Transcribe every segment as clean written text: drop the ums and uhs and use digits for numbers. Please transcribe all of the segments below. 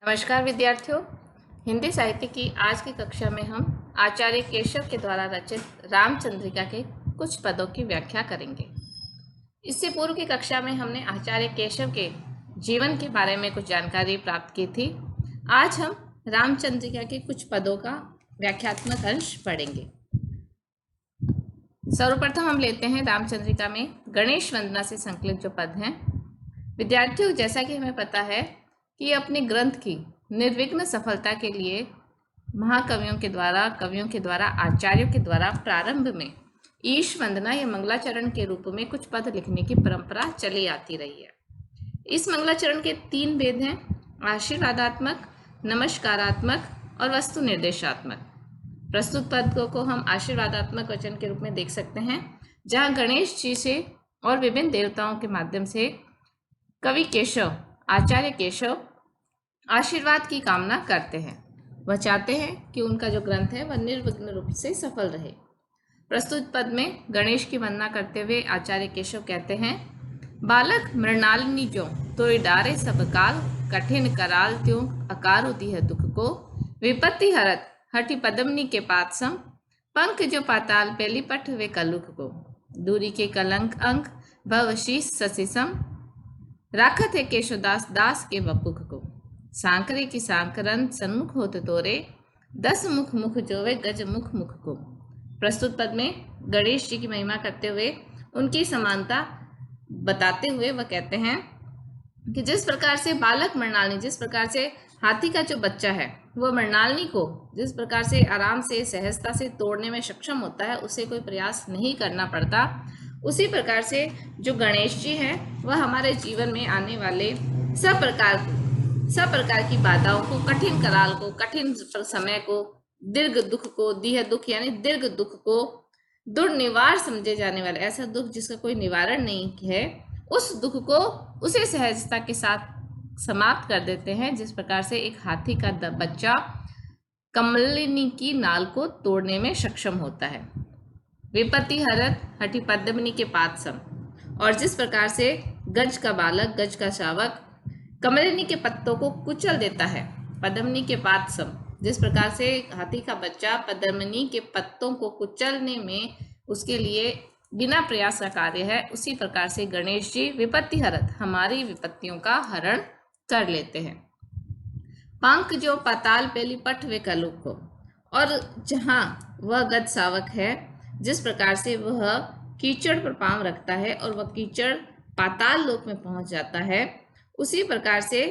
नमस्कार विद्यार्थियों। हिंदी साहित्य की आज की कक्षा में हम आचार्य केशव के द्वारा रचित रामचंद्रिका के कुछ पदों की व्याख्या करेंगे। इससे पूर्व की कक्षा में हमने आचार्य केशव के जीवन के बारे में कुछ जानकारी प्राप्त की थी। आज हम रामचंद्रिका के कुछ पदों का व्याख्यात्मक अंश पढ़ेंगे। सर्वप्रथम हम लेते हैं रामचंद्रिका में गणेश वंदना से संकलित जो पद हैं। विद्यार्थियों, जैसा कि हमें पता है कि अपने ग्रंथ की निर्विघ्न सफलता के लिए महाकवियों के द्वारा आचार्यों के द्वारा प्रारंभ में ईश वंदना या मंगलाचरण के रूप में कुछ पद लिखने की परंपरा चली आती रही है। इस मंगलाचरण के 3 भेद हैं: आशीर्वादात्मक, नमस्कारात्मक और वस्तु निर्देशात्मक। प्रस्तुत पद को हम आशीर्वादात्मक वचन के रूप में देख सकते हैं, जहां गणेश जी से और विभिन्न देवताओं के माध्यम से कवि केशव, आचार्य केशव आशीर्वाद की कामना करते हैं। वह चाहते हैं कि उनका जो ग्रंथ है वह निर्विघ्न रूप से सफल रहे। प्रस्तुत पद में गणेश की वंदना करते हुए आचार्य केशव कहते हैं: बालक मृणालिनी जो तोय डारे सब काल, कठिन कराल त्यों अकारो दीह दुख को, विपत्ति हरत हठि पदमनी के पात सम, पंख जो पाताल पेली पठ वे कलुख को, दूरी के कलंक अंक भवशीष ससिसम, राखत है केशवदास दास के वपुख को, सांकरे की सांकरन सन्मुख होत तोरे, 10 मुख मुख जोवे गज मुख मुख को। प्रस्तुत पद में गणेश जी की महिमा करते हुए उनकी समानता बताते हुए वह कहते हैं कि जिस प्रकार से बालक मृणालिनी, जिस प्रकार से हाथी का जो बच्चा है वह मृणालिनी को जिस प्रकार से आराम से सहजता से तोड़ने में सक्षम होता है, उसे कोई प्रयास नहीं करना पड़ता, उसी प्रकार से जो गणेश जी हैं वह हमारे जीवन में आने वाले सब प्रकार की बाधाओं को, कठिन कराल को, कठिन समय को, दीर्घ दुख को, दीह दुख यानी दीर्घ दुख को, दुर्निवार समझे जाने वाले, ऐसा दुख जिसका कोई निवारण नहीं है, उस दुख को उसे सहजता के साथ समाप्त कर देते हैं, जिस प्रकार से एक हाथी का बच्चा कमलिनी की नाल को तोड़ने में सक्षम होता है। विपत्ति हरत हठि पद्मनी के पात सम, और जिस प्रकार से गज का बालक, गज का शावक कमलिनी के पत्तों को कुचल देता है, पद्मनी के पात सम, जिस प्रकार से हाथी का बच्चा पद्मनी के पत्तों को कुचलने में उसके लिए बिना प्रयास का कार्य है, उसी प्रकार से गणेश जी विपत्ति हरत, हमारी विपत्तियों का हरण कर लेते हैं। पंख जो पाताल पेली पठ वे कलुक को, और जहां वह गज शावक है, जिस प्रकार से वह कीचड़ पर पांव रखता है और वह कीचड़ पाताल लोक में पहुंच जाता है, उसी प्रकार से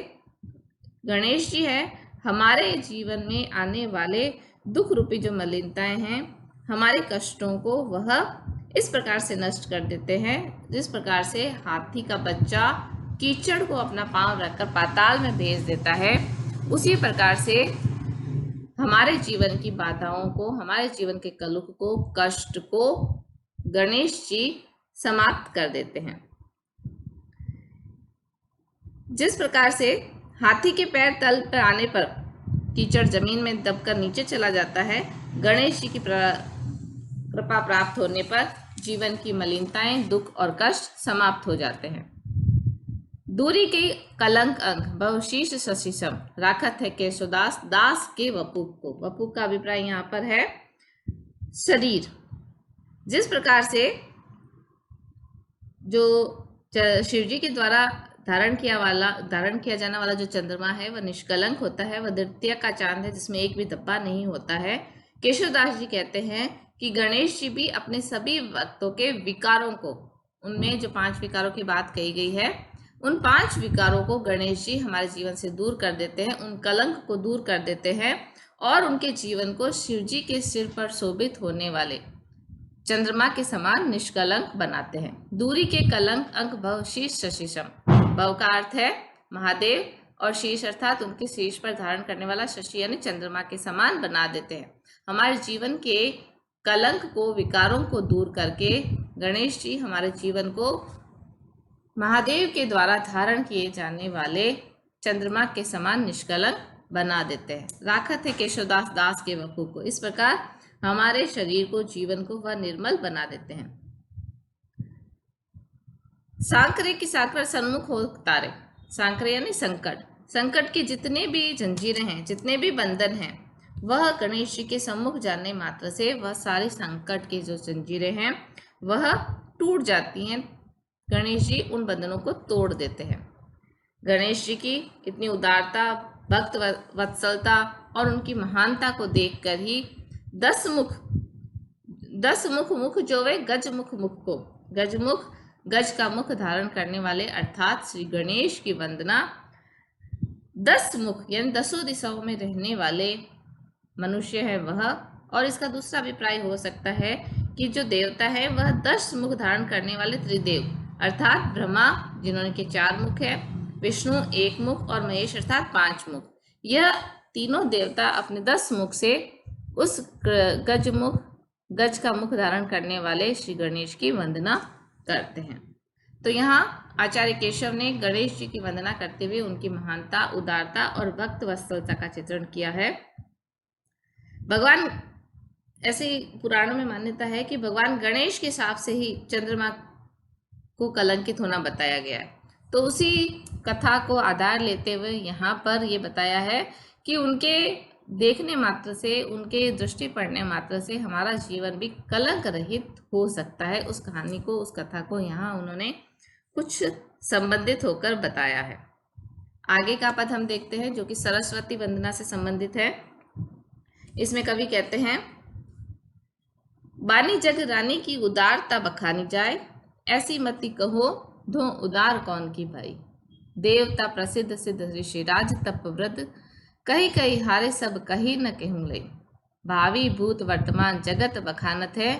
गणेश जी है हमारे जीवन में आने वाले दुख रूपी जो मलिनताएं हैं, हमारे कष्टों को वह इस प्रकार से नष्ट कर देते हैं, जिस प्रकार से हाथी का बच्चा कीचड़ को अपना पांव रखकर पाताल में भेज देता है, उसी प्रकार से हमारे जीवन की बाधाओं को, हमारे जीवन के कलुख को, कष्ट को गणेश जी समाप्त कर देते हैं। जिस प्रकार से हाथी के पैर तल पर आने पर कीचड़ जमीन में दबकर नीचे चला जाता है, गणेश जी की कृपा प्राप्त होने पर जीवन की मलिनताएं, दुख और कष्ट समाप्त हो जाते हैं। दूरी के कलंक अंक बहुशीष सशिसम, राखत है केशवदास दास के वपुक को। वपुक का अभिप्राय यहाँ पर है शरीर। जिस प्रकार से जो शिव जी के द्वारा धारण किया जाने वाला जो चंद्रमा है वह निष्कलंक होता है, वह द्वितीय का चांद है जिसमें एक भी धब्बा नहीं होता है। केशवदास जी कहते हैं कि गणेश जी भी अपने सभी भक्तों के विकारों को, उनमें जो 5 विकारों की बात कही गई है, उन 5 विकारों को गणेश जी हमारे जीवन से दूर कर देते हैं, उन कलंक को दूर कर देते हैं और उनके जीवन को शिव जी के सिर पर शोभित होने वाले चंद्रमा के समान निष्कलंक बनाते हैं। दूरी के कलंक अंक भव शीश शशिशम, भव का अर्थ है महादेव और शीश अर्थात उनके शीश पर धारण करने वाला शशि यानी चंद्रमा के समान बना देते हैं। हमारे जीवन के कलंक को, विकारों को दूर करके गणेश जी हमारे जीवन को महादेव के द्वारा धारण किए जाने वाले चंद्रमा के समान निष्कलंक बना देते हैं। राखत है केशवदास दास के वपु को, इस प्रकार हमारे शरीर को, जीवन को वह निर्मल बना देते हैं। सांकरे की सांकर सन्मुख हो तारे, सांकरे यानी संकट, संकट की जितने भी जंजीरें हैं, जितने भी बंधन हैं, वह गणेश जी के सम्मुख जाने मात्र से वह सारी संकट की जो जंजीरें हैं वह टूट जाती हैं। गणेश जी उन बंधनों को तोड़ देते हैं। गणेश जी की इतनी उदारता, भक्त वत्सलता और उनकी महानता को देखकर ही 10 मुख मुख जो वे गज मुख को गज का मुख धारण करने वाले अर्थात श्री गणेश की वंदना 10 मुख यानी 10 दिशाओं में रहने वाले मनुष्य है वह। और इसका दूसरा अभिप्राय हो सकता है कि जो देवता है वह 10 मुख धारण करने वाले त्रिदेव अर्थात ब्रह्मा जिन्होंने के 4 मुख है, विष्णु 1 मुख और महेश अर्थात 5 मुख। यह तीनों देवता अपने 10 मुख से उस गज का मुख धारण करने वाले श्री गणेश की वंदना करते हैं। तो यहाँ आचार्य केशव ने गणेश जी की वंदना करते हुए उनकी महानता, उदारता और भक्त वत्सलता का चित्रण किया है। भगवान, ऐसे पुराणों में मान्यता है कि भगवान गणेश के शाप से ही चंद्रमा को कलंकित होना बताया गया है। तो उसी कथा को आधार लेते हुए यहाँ पर ये बताया है कि उनके देखने मात्र से, उनके दृष्टि पड़ने मात्र से हमारा जीवन भी कलंक रहित हो सकता है। उस कहानी को, उस कथा को यहाँ उन्होंने कुछ संबंधित होकर बताया है। आगे का पद हम देखते हैं जो कि सरस्वती वंदना से संबंधित है। इसमें कवि कहते हैं, बानी जग रानी की उदारता बखानी जाए, ऐसी मति कहो धो उदार कौन की भाई। देवता प्रसिद्ध सिद्ध ऋषिराज तपव्रत, कही कही हारे सब कही न कहूँ ले। भावी भूत वर्तमान जगत बखानत है,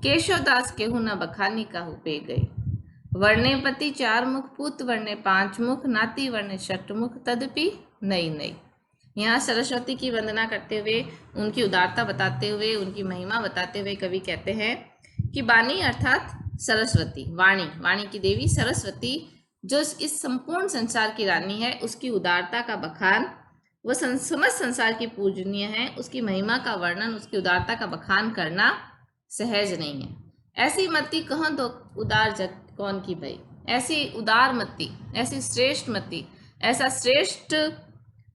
केशवदास केहू न बखानी काहू पे गई। वर्णे पति 4 मुख, पूत वर्णे 5 मुख, नाती वर्णे 6 मुख, तदपि नई नई। यहाँ सरस्वती की वंदना करते हुए, उनकी उदारता बताते हुए, उनकी महिमा बताते हुए कवि कहते हैं कि बानी अर्थात सरस्वती, वाणी की देवी सरस्वती जो इस संपूर्ण संसार की रानी है, उसकी उदारता का बखान, वह समस्त संसार की पूजनीय है, उसकी महिमा का वर्णन, उसकी उदारता का बखान करना सहज नहीं है। ऐसी मति कहाँ तो उदार जग कौन की भई। ऐसी उदार मति, ऐसी श्रेष्ठ मति, ऐसा श्रेष्ठ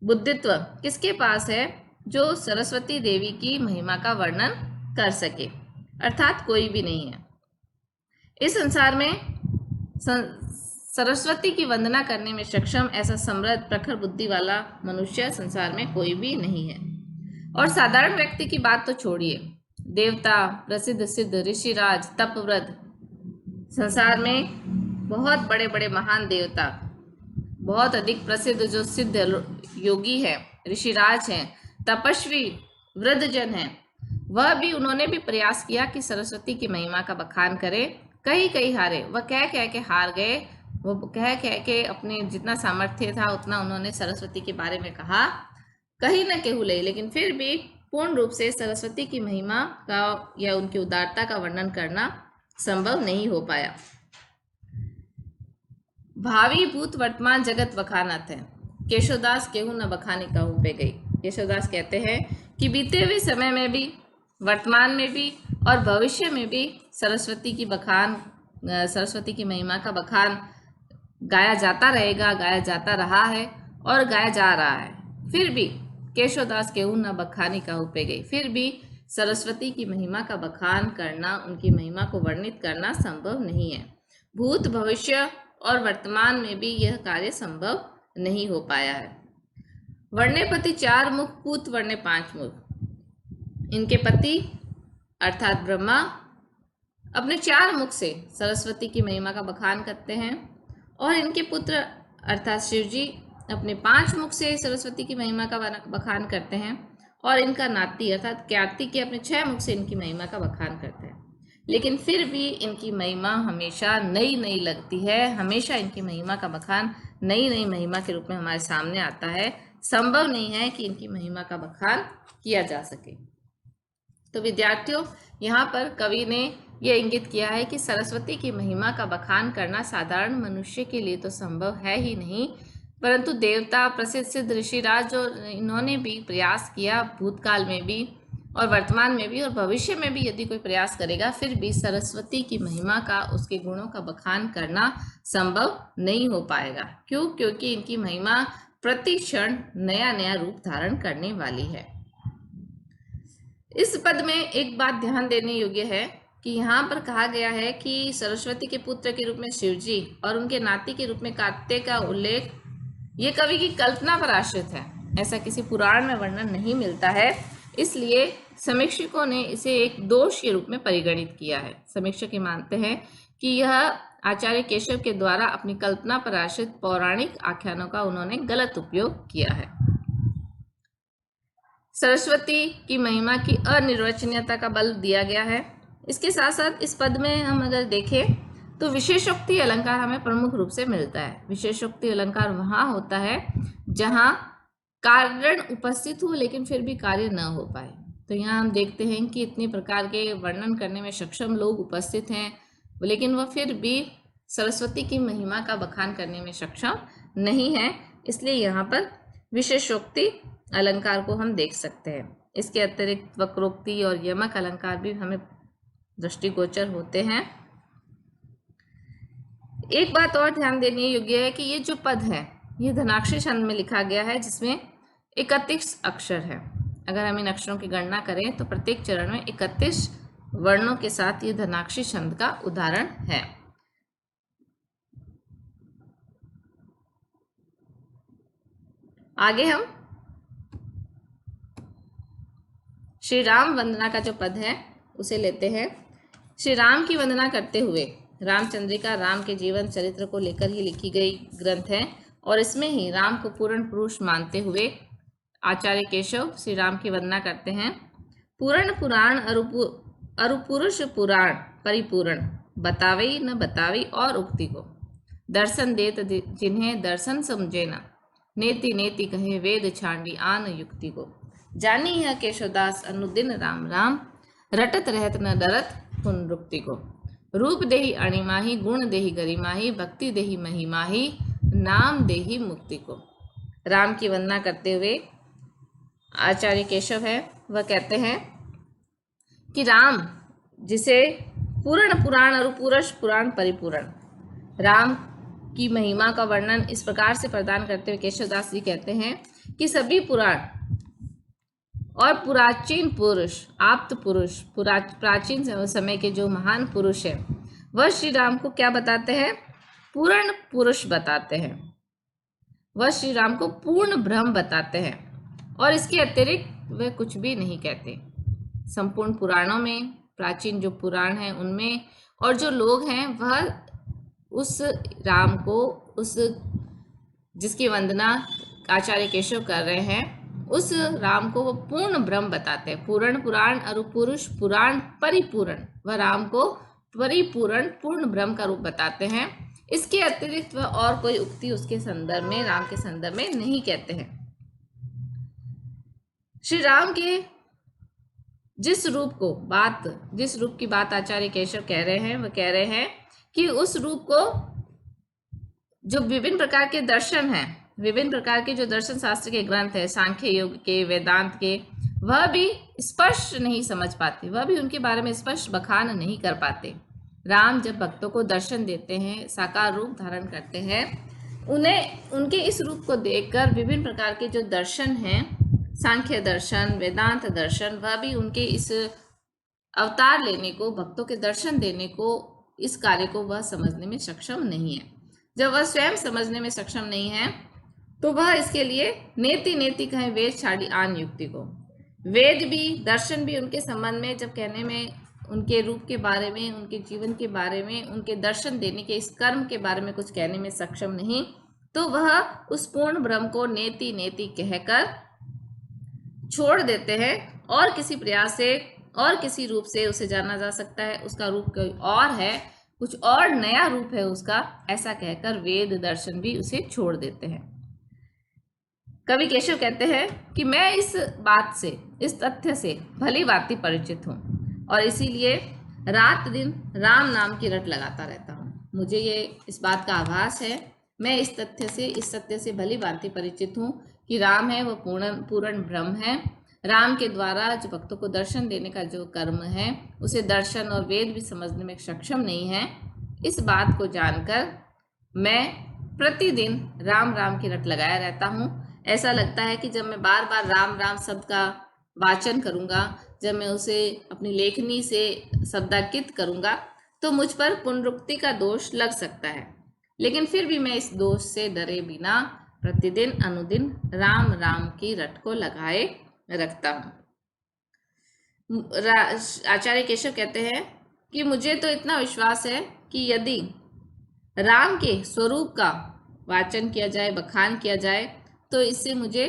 बुद्धित्व किसके पास है जो सरस्वती देवी की महिमा का वर्णन कर सके, अर्थात कोई भी नहीं है। इस संसार में सरस्वती की वंदना करने में सक्षम ऐसा समृद्ध प्रखर बुद्धि वाला मनुष्य संसार में कोई भी नहीं है। और साधारण व्यक्ति की बात तो छोड़िए, देवता, प्रसिद्ध सिद्ध ऋषिराज, तपव्रत, संसार में बहुत बड़े बड़े महान देवता, बहुत अधिक प्रसिद्ध जो सिद्ध योगी है, ऋषिराज हैं, तपस्वी वृद्धजन हैं, वह भी, उन्होंने भी प्रयास किया कि सरस्वती की महिमा का बखान करे। कई हारे, वह कह के हार गए। वो कह के अपने जितना सामर्थ्य था उतना उन्होंने सरस्वती के बारे में कहा, कहीं न केहू ले, लेकिन फिर भी पूर्ण रूप से सरस्वती की महिमा का या उनकी उदारता का वर्णन करना संभव नहीं हो पाया। भावी भूत वर्तमान जगत बखानत है, केशवदास केहू न बखाने काहू पे गई। केशवदास कहते हैं कि बीते हुए समय में भी, वर्तमान में भी और भविष्य में भी सरस्वती की महिमा का बखान गाया जाता रहेगा, गाया जाता रहा है और गाया जा रहा है। फिर भी केशवदास केहू न बखानी काहू पे गई, फिर भी सरस्वती की महिमा का बखान करना, उनकी महिमा को वर्णित करना संभव नहीं है। भूत, भविष्य और वर्तमान में भी यह कार्य संभव नहीं हो पाया है। वर्णे पति 4 मुख, पूत वर्णे 5 मुख। इनके पति अर्थात ब्रह्मा अपने 4 मुख से सरस्वती की महिमा का बखान करते हैं और इनके पुत्र अर्थात शिव जी अपने 5 मुख से सरस्वती की महिमा का बखान करते हैं और इनका नाती अर्थात कार्तिक अपने 6 मुख से इनकी महिमा का बखान करते हैं। लेकिन फिर भी इनकी महिमा हमेशा नई नई लगती है, हमेशा इनकी महिमा का बखान नई नई महिमा के रूप में हमारे सामने आता है। संभव नहीं है कि इनकी महिमा का बखान किया जा सके। तो विद्यार्थियों, यहाँ पर कवि ने यह इंगित किया है कि सरस्वती की महिमा का बखान करना साधारण मनुष्य के लिए तो संभव है ही नहीं, परंतु देवता, प्रसिद्ध सिद्ध ऋषिराज जो इन्होंने भी प्रयास किया, भूतकाल में भी और वर्तमान में भी और भविष्य में भी यदि कोई प्रयास करेगा, फिर भी सरस्वती की महिमा का, उसके गुणों का बखान करना संभव नहीं हो पाएगा। क्यों? क्योंकि इनकी महिमा प्रति क्षण नया नया रूप धारण करने वाली है। इस पद में एक बात ध्यान देने योग्य है कि यहाँ पर कहा गया है कि सरस्वती के पुत्र के रूप में शिवजी और उनके नाती के रूप में कार्तिकेय का उल्लेख ये कवि की कल्पना पर आश्रित है, ऐसा किसी पुराण में वर्णन नहीं मिलता है। इसलिए समीक्षकों ने इसे एक दोष के रूप में परिगणित किया है। समीक्षक ये मानते हैं कि यह आचार्य केशव के द्वारा अपनी कल्पना पर आश्रित पौराणिक आख्यानों का उन्होंने गलत उपयोग किया है। सरस्वती की महिमा की अनिर्वचनीयता का बल दिया गया है। इसके साथ साथ इस पद में हम अगर देखें तो विशेषोक्ति अलंकार हमें प्रमुख रूप से मिलता है। विशेषोक्ति अलंकार वहाँ होता है जहाँ कारण उपस्थित हो लेकिन फिर भी कार्य न हो पाए। तो यहाँ हम देखते हैं कि इतने प्रकार के वर्णन करने में सक्षम लोग उपस्थित हैं, लेकिन वह फिर भी सरस्वती की महिमा का बखान करने में सक्षम नहीं है। इसलिए यहाँ पर विशेषोक्ति अलंकार को हम देख सकते हैं। इसके अतिरिक्त वक्रोक्ति और यमक अलंकार भी हमें दृष्टिगोचर होते हैं। एक बात और ध्यान देने योग्य है कि ये जो पद है ये धनाक्षरी छंद में लिखा गया है, जिसमें 31 अक्षर है। अगर हम इन अक्षरों की गणना करें तो प्रत्येक चरण में 31 वर्णों के साथ ये धनाक्षरी छंद का उदाहरण है। आगे हम श्री राम वंदना का जो पद है उसे लेते हैं। श्री राम की वंदना करते हुए रामचंद्रिका राम के जीवन चरित्र को लेकर ही लिखी गई ग्रंथ है और इसमें ही राम को पूर्ण पुरुष मानते हुए आचार्य केशव श्री राम की वंदना करते हैं। पूर्ण पुराण अरुपुरुष पुराण परिपूर्ण बतावई न बतावई और उक्ति को दर्शन देत जिन्हें दर्शन समझे न नेति नेति कहे वेद छांडी आन युक्ति को जानी है केशवदास अनुदिन राम राम रटत रहत न डरत पुनरुक्ति को रूप देहि अणिमाही गुण देहि गरिमाही भक्ति देहि महिमाही नाम देहि मुक्ति को। राम की वंदना करते हुए आचार्य केशव है वह कहते हैं कि राम जिसे पूर्ण पुराण और पुरुष पुराण परिपूर्ण राम की महिमा का वर्णन इस प्रकार से प्रदान करते हुए केशवदास जी कहते हैं कि सभी पुराण और पुराचीन पुरुष आप्त पुरुष प्राचीन समय के जो महान पुरुष है वह श्री राम को क्या बताते हैं? पूर्ण पुरुष बताते हैं। वह श्री राम को पूर्ण ब्रह्म बताते हैं और इसके अतिरिक्त वे कुछ भी नहीं कहते। संपूर्ण पुराणों में प्राचीन जो पुराण हैं उनमें और जो लोग हैं वह उस राम को उस जिसकी वंदना आचार्य केशव कर रहे हैं उस राम को वो पूर्ण ब्रह्म बताते हैं। पूर्ण पुराण और पुरुष पुराण परिपूर्ण वह राम को परिपूर्ण पूर्ण ब्रह्म का रूप बताते हैं। इसके अतिरिक्त वह और कोई उक्ति उसके संदर्भ में राम के संदर्भ में नहीं कहते हैं। श्री राम के जिस रूप की बात आचार्य केशव कह रहे हैं वह कह रहे हैं कि उस रूप को जो विभिन्न प्रकार के दर्शन हैं, विभिन्न प्रकार के जो दर्शन शास्त्र के ग्रंथ है, सांख्य योग के, वेदांत के, वह भी स्पष्ट नहीं समझ पाते, वह भी उनके बारे में स्पष्ट बखान नहीं कर पाते। राम जब भक्तों को दर्शन देते हैं, साकार रूप धारण करते हैं, उन्हें उनके इस रूप को देखकर विभिन्न प्रकार के जो दर्शन हैं, सांख्य दर्शन, वेदांत दर्शन, वह भी उनके इस अवतार लेने को, भक्तों के दर्शन देने को, इस कार्य को वह समझने में सक्षम नहीं है। जब वह स्वयं समझने में सक्षम नहीं है तो वह इसके लिए नेति नेति कहे वेद छाड़ी आन युक्ति को, वेद भी दर्शन भी उनके संबंध में जब कहने में, उनके रूप के बारे में, उनके जीवन के बारे में, उनके दर्शन देने के इस कर्म के बारे में कुछ कहने में सक्षम नहीं, तो वह उस पूर्ण ब्रह्म को नेति नेति कहकर छोड़ देते हैं और किसी प्रयास से और किसी रूप से उसे जाना जा सकता है, उसका रूप कोई और है, कुछ और नया रूप है उसका, ऐसा कहकर वेद दर्शन भी उसे छोड़ देते हैं। कवि केशव कहते हैं कि मैं इस बात से, इस तथ्य से भली भांति परिचित हूँ और इसीलिए रात दिन राम नाम की रट लगाता रहता हूँ। मुझे ये इस बात का आभास है, मैं इस सत्य से भली भांति परिचित हूँ कि राम है वह पूर्ण ब्रह्म है। राम के द्वारा जो भक्तों को दर्शन देने का जो कर्म है उसे दर्शन और वेद भी समझने में सक्षम नहीं है। इस बात को जानकर मैं प्रतिदिन राम राम की रट लगाया रहता हूँ। ऐसा लगता है कि जब मैं बार बार राम राम शब्द का वाचन करूँगा, जब मैं उसे अपनी लेखनी से शब्दांकित करूँगा, तो मुझ पर पुनरुक्ति का दोष लग सकता है। लेकिन फिर भी मैं इस दोष से डरे बिना प्रतिदिन अनुदिन राम राम की रट को लगाए रखता हूँ। आचार्य केशव कहते हैं कि मुझे तो इतना विश्वास है कि यदि राम के स्वरूप का वाचन किया जाए, बखान किया जाए, तो इससे मुझे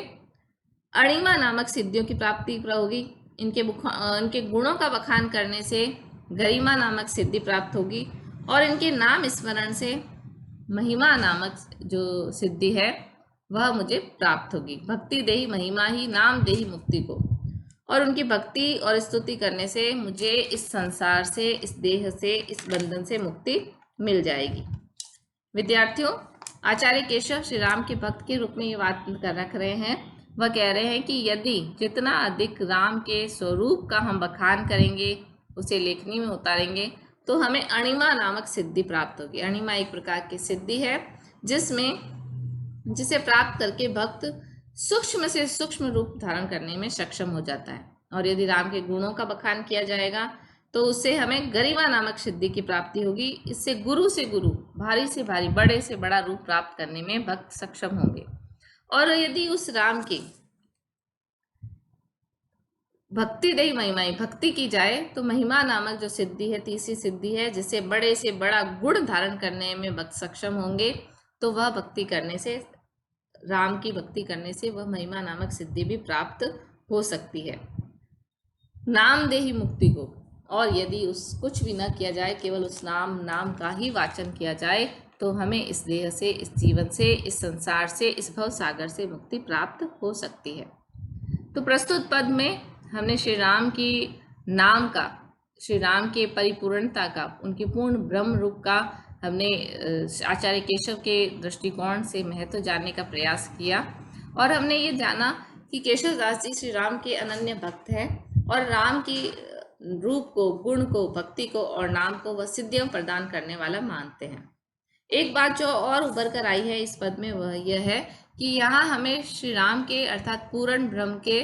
अणिमा नामक सिद्धियों की प्राप्ति होगी। इनके गुणों का बखान करने से गरिमा नामक सिद्धि प्राप्त होगी और इनके नाम स्मरण से महिमा नामक जो सिद्धि है वह मुझे प्राप्त होगी। भक्ति देहि महिमा ही नाम देहि मुक्ति को, और उनकी भक्ति और स्तुति करने से मुझे इस संसार से, इस देह से, इस बंधन से मुक्ति मिल जाएगी। विद्यार्थियों, आचार्य केशव श्री राम के भक्त के रूप में ये बात कर रख रहे हैं। वह कह रहे हैं कि यदि जितना अधिक राम के स्वरूप का हम बखान करेंगे, उसे लेखनी में उतारेंगे, तो हमें अणिमा नामक सिद्धि प्राप्त होगी। अणिमा एक प्रकार की सिद्धि है जिसे प्राप्त करके भक्त सूक्ष्म से सूक्ष्म रूप धारण करने में सक्षम हो जाता है। और यदि राम के गुणों का बखान किया जाएगा तो उससे हमें गरिमा नामक सिद्धि की प्राप्ति होगी। इससे गुरु से गुरु, भारी से भारी, बड़े से बड़ा रूप प्राप्त करने में भक्त सक्षम होंगे। और यदि उस राम की भक्ति देहि महिमा, भक्ति की जाए तो महिमा नामक जो सिद्धि है, तीसरी सिद्धि है, जिसे बड़े से बड़ा गुण धारण करने में भक्त सक्षम होंगे, तो वह भक्ति करने से, राम की भक्ति करने से वह महिमा नामक सिद्धि भी प्राप्त हो सकती है, नाम देहि मुक्ति को। और यदि उस कुछ भी न किया जाए, केवल उस नाम का ही वाचन किया जाए, तो हमें इस देह से, इस जीवन से, इस संसार से, इस भव सागर से मुक्ति प्राप्त हो सकती है। तो प्रस्तुत पद में हमने श्री राम की नाम का, श्री राम के परिपूर्णता का, उनके पूर्ण ब्रह्म रूप का हमने आचार्य केशव के दृष्टिकोण से महत्व जानने का प्रयास किया। और हमने ये जाना कि केशव दास जी श्री राम के अनन्य भक्त हैं और राम की रूप को, गुण को, भक्ति को और नाम को वह सिद्धियां प्रदान करने वाला मानते हैं। एक बात जो और उभर कर आई है इस पद में वह यह है कि यहाँ हमें श्री राम के अर्थात पूर्ण ब्रह्म के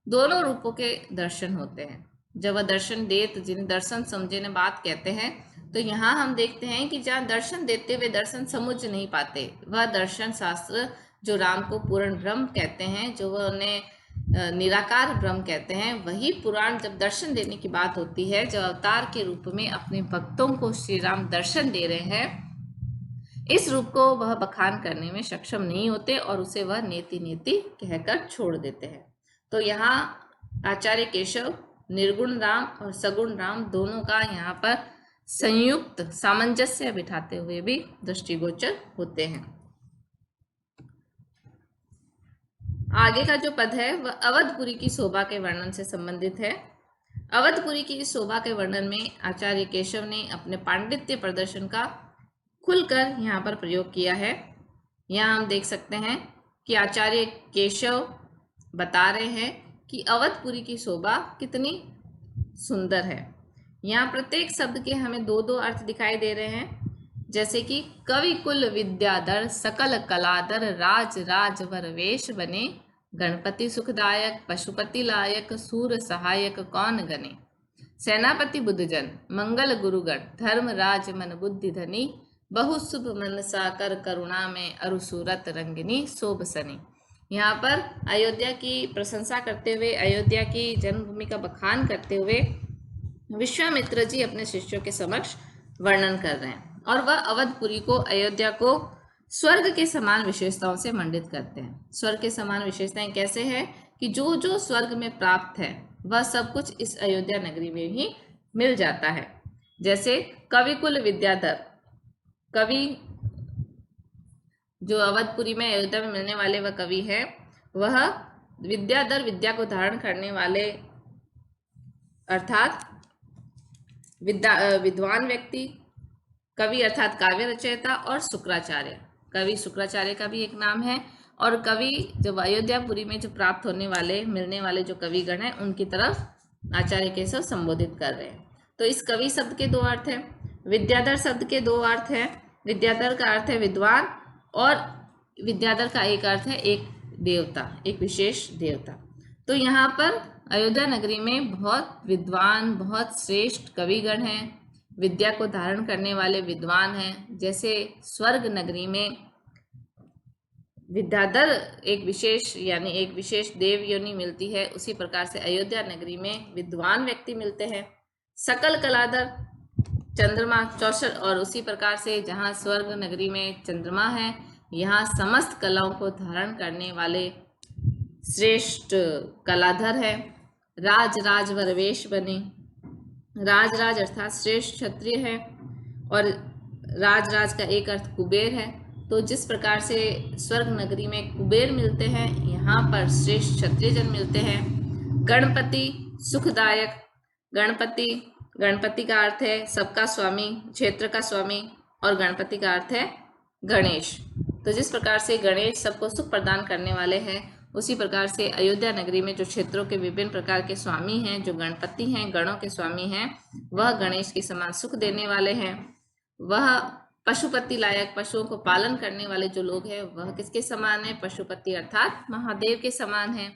दोनों रूपों के दर्शन होते हैं। जब वह दर्शन दे तो जिन्हें दर्शन समझे न बात कहते हैं, तो यहाँ हम देखते हैं कि जहाँ दर्शन देते हुए दर्शन समझ नहीं पाते, वह दर्शन शास्त्र जो राम को पूर्ण ब्रह्म कहते हैं, जो वह उन्हें निराकार ब्रह्म कहते हैं, वही पुराण जब दर्शन देने की बात होती है, जब अवतार के रूप में अपने भक्तों को श्री राम दर्शन दे रहे हैं, इस रूप को वह बखान करने में सक्षम नहीं होते और उसे वह नेति नेति कहकर छोड़ देते हैं। तो यहाँ आचार्य केशव निर्गुण राम और सगुण राम दोनों का यहाँ पर संयुक्त सामंजस्य बिठाते हुए भी दृष्टिगोचर होते हैं। आगे का जो पद है वह अवधपुरी की शोभा के वर्णन से संबंधित है। अवधपुरी की इस शोभा के वर्णन में आचार्य केशव ने अपने पांडित्य प्रदर्शन का खुलकर यहाँ पर प्रयोग किया है। यहाँ हम देख सकते हैं कि आचार्य केशव बता रहे हैं कि अवधपुरी की शोभा कितनी सुंदर है। यहाँ प्रत्येक शब्द के हमें दो दो अर्थ दिखाई दे रहे हैं, जैसे कि कवि कुल विद्याधर सकल कलाधर राज राजवर वेश बने गणपति सुखदायक पशुपति लायक सूर सहायक कौन गने सेनापति बुद्धजन मंगल गुरुगण धर्म राज मन बुद्धि धनी बहु शुभ मन साकर करुणा में अरुसूरत रंगिनी शोभ सनी। यहाँ पर अयोध्या की प्रशंसा करते हुए, अयोध्या की जन्मभूमि का बखान करते हुए विश्वामित्र जी अपने शिष्यों के समक्ष वर्णन कर रहे हैं और वह अवधपुरी को, अयोध्या को स्वर्ग के समान विशेषताओं से मंडित करते हैं। स्वर्ग के समान विशेषताएं कैसे हैं कि जो जो स्वर्ग में प्राप्त है वह सब कुछ इस अयोध्या नगरी में ही मिल जाता है। जैसे कविकुल विद्याधर, कवि जो अवधपुरी में, अयोध्या में मिलने वाले वह कवि है, वह विद्याधर, विद्या को धारण करने वाले अर्थात विद्वान व्यक्ति, कवि अर्थात काव्य रचयिता, और शुक्राचार्य, कवि शुक्राचार्य का भी एक नाम है। और कवि जब अयोध्यापुरी में जो प्राप्त होने वाले, मिलने वाले जो कविगण हैं, उनकी तरफ आचार्य केशव संबोधित कर रहे हैं। तो इस कवि शब्द के दो अर्थ हैं, विद्याधर शब्द के दो अर्थ हैं। विद्याधर का अर्थ है विद्वान और विद्याधर का एक अर्थ है एक देवता, एक विशेष देवता। तो यहाँ पर अयोध्या नगरी में बहुत विद्वान, बहुत श्रेष्ठ कविगण हैं, विद्या को धारण करने वाले विद्वान हैं। जैसे स्वर्ग नगरी में विद्याधर एक विशेष यानी एक विशेष देव योनि मिलती है, उसी प्रकार से अयोध्या नगरी में विद्वान व्यक्ति मिलते हैं। सकल कलाधर चंद्रमा 64, और उसी प्रकार से जहाँ स्वर्ग नगरी में चंद्रमा है, यहाँ समस्त कलाओं को धारण करने वाले श्रेष्ठ कलाधर है। राज राज वरवेश बने, राज राज अर्थात श्रेष्ठ क्षत्रिय है, और राज राज का एक अर्थ कुबेर है। तो जिस प्रकार से स्वर्ग नगरी में कुबेर मिलते हैं, यहाँ पर श्रेष्ठ क्षत्रिय जन मिलते हैं। गणपति सुखदायक, गणपति का अर्थ है सबका स्वामी, क्षेत्र का स्वामी, और गणपति का अर्थ है गणेश। तो जिस प्रकार से गणेश सबको सुख प्रदान करने वाले हैं, उसी प्रकार से अयोध्या नगरी में जो क्षेत्रों के विभिन्न प्रकार के स्वामी हैं, जो गणपति हैं, गणों के स्वामी हैं, वह गणेश के समान सुख देने वाले हैं। वह पशुपति लायक, पशुओं को पालन करने वाले जो लोग हैं, वह किसके समान है? पशुपति अर्थात महादेव के समान है।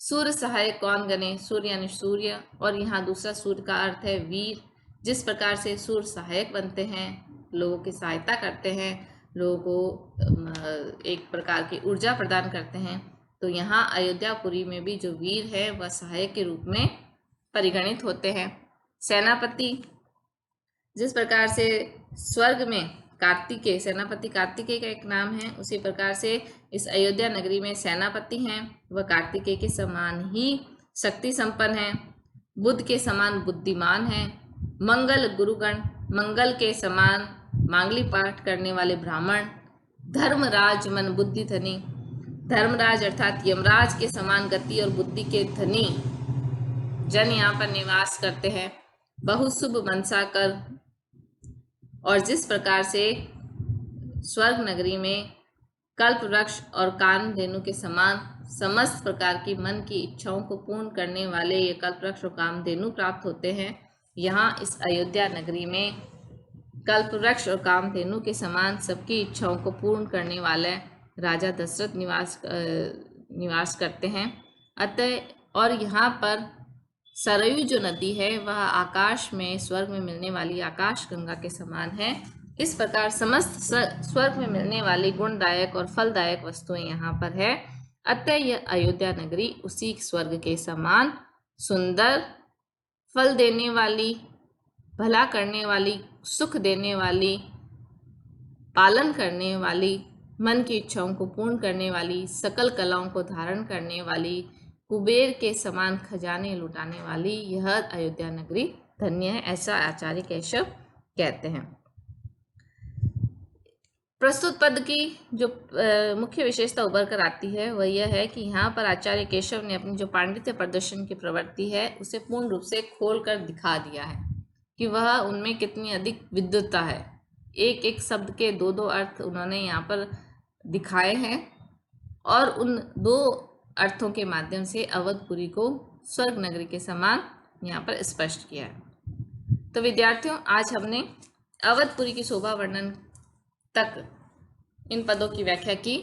सूर्य सहायक कौन गणे? सूर्य यानी सूर्य, और यहाँ दूसरा सूर्य का अर्थ है वीर। जिस प्रकार से सूर्य सहायक बनते हैं, लोगों की सहायता करते हैं, लोगों को एक प्रकार की ऊर्जा प्रदान करते हैं, तो यहाँ अयोध्यापुरी में भी जो वीर है वह सहायक के रूप में परिगणित होते हैं। सेनापति, जिस प्रकार से स्वर्ग में कार्तिकेय, सेनापति कार्तिकेय का एक नाम है, उसी प्रकार से इस अयोध्या नगरी में सेनापति हैं, वह कार्तिकेय के समान ही शक्ति संपन्न है। बुद्ध के समान बुद्धिमान है। मंगल गुरुगण, मंगल के समान मांगली पाठ करने वाले ब्राह्मण। धर्मराज मन बुद्धि धनी, धर्मराज अर्थात यमराज के समान गति और बुद्धि के धनी जन यहाँ पर निवास करते हैं। बहुशुभ मनसा कर, और जिस प्रकार से स्वर्ग नगरी में कल्प वृक्ष और कामधेनु के समान समस्त प्रकार की मन की इच्छाओं को पूर्ण करने वाले ये कल्प वृक्ष और कामधेनु प्राप्त होते हैं, यहाँ इस अयोध्या नगरी में कल्प वृक्ष और कामधेनु के समान सबकी इच्छाओं को पूर्ण करने वाले राजा दशरथ निवास करते हैं। अतः और यहाँ पर सरयू जो नदी है वह आकाश में, स्वर्ग में मिलने वाली आकाश गंगा के समान है। इस प्रकार समस्त स्वर्ग में मिलने वाली गुणदायक और फलदायक वस्तुएं यहाँ पर है। अतः यह अयोध्या नगरी उसी स्वर्ग के समान सुंदर, फल देने वाली, भला करने वाली, सुख देने वाली, पालन करने वाली, मन की इच्छाओं को पूर्ण करने वाली, सकल कलाओं को धारण करने वाली, कुबेर के समान खजाने लुटाने वाली यह अयोध्या नगरी धन्य है, ऐसा आचार्य केशव कहते हैं। प्रस्तुत पद की जो मुख्य विशेषता उभर कर आती है वह यह है कि यहाँ पर आचार्य केशव ने अपनी जो पांडित्य प्रदर्शन की प्रवृत्ति है उसे पूर्ण रूप से खोल कर दिखा दिया है कि वह उनमें कितनी अधिक विद्वता है। एक एक शब्द के दो दो अर्थ उन्होंने यहाँ पर दिखाए हैं, और उन दो अर्थों के माध्यम से अवधपुरी को स्वर्ग नगरी के समान यहाँ पर स्पष्ट किया है। तो विद्यार्थियों, आज हमने अवधपुरी की शोभा वर्णन तक इन पदों की व्याख्या की।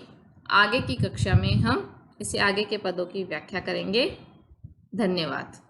आगे की कक्षा में हम इसे आगे के पदों की व्याख्या करेंगे। धन्यवाद।